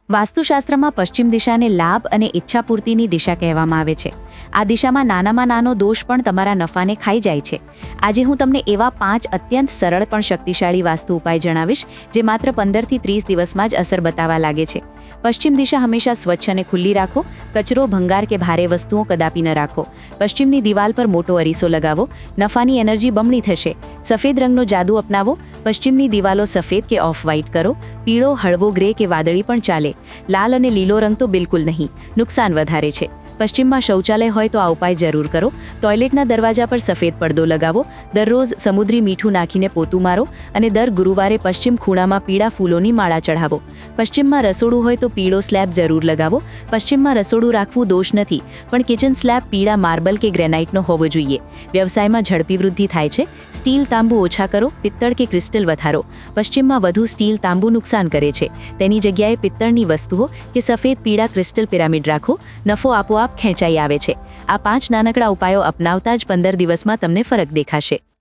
વાસ્તુશાસ્ત્રમાં પશ્ચિમ દિશાને લાભ અને ઈચ્છાપૂર્તિની દિશા કહેવામાં આવે છે. આ દિશામાં નાનામાં નાનો દોષ પણ તમારા નફાને ખાઈ જાય છે. આજે હું તમને એવા 5 અત્યંત સરળ પણ શક્તિશાળી વાસ્તુ ઉપાય જણાવીશ જે માત્ર 15 થી 30 દિવસમાં જ અસર બતાવવા લાગે છે. પશ્ચિમ દિશા હંમેશા સ્વચ્છ અને ખુલ્લી રાખો. કચરો, ભંગાર કે ભારે વસ્તુઓ કદાપી ન રાખો. પશ્ચિમની દિવાલ પર મોટો અરીસો લગાવો. નફાની એનર્જી બમણી થશે. સફેદ રંગનો જાદુ અપનાવો. પશ્ચિમની દિવાલો સફેદ કે ઓફ વ્હાઇટ કરો. પીળો, હળવો ગ્રે કે વાદળી પણ ચાલે. લાલ અને લીલો રંગ તો બિલકુલ નહીં, નુકસાન વધારે છે. પશ્ચિમમાં શૌચાલય હોય તો આ ઉપાય જરૂર કરો. ટોયલેટના દરવાજા પર સફેદ પડદો લગાવો. દરરોજ સમુદ્રી મીઠું નાખીને પોતું મારો અને દર ગુરુવારે પશ્ચિમ ખૂણામાં પીળા ફૂલોની માળા ચઢાવો. પશ્ચિમમાં રસોડું હોય તો પીળો સ્લેબ જરૂર લગાવો. પશ્ચિમમાં રસોડું રાખવું દોષ નથી, પણ કિચન સ્લેબ પીળા માર્બલ કે ગ્રેનાઇટનો હોવો જોઈએ. વ્યવસાયમાં ઝડપી વૃદ્ધિ થાય છે. સ્ટીલ, તાંબુ ઓછા કરો. પિત્તળ કે ક્રિસ્ટલ વધારો. પશ્ચિમમાં વધુ સ્ટીલ, તાંબુ નુકસાન કરે છે. તેની જગ્યાએ પિત્તળની વસ્તુઓ કે સફેદ પીળા ક્રિસ્ટલ પિરામિડ રાખો. નફો આપોઆપ ખેંચાઈ આવે છે. આ 5 નાનકડા ઉપાયો અપનાવતા જ 15 દિવસમાં તમને ફરક દેખાશે.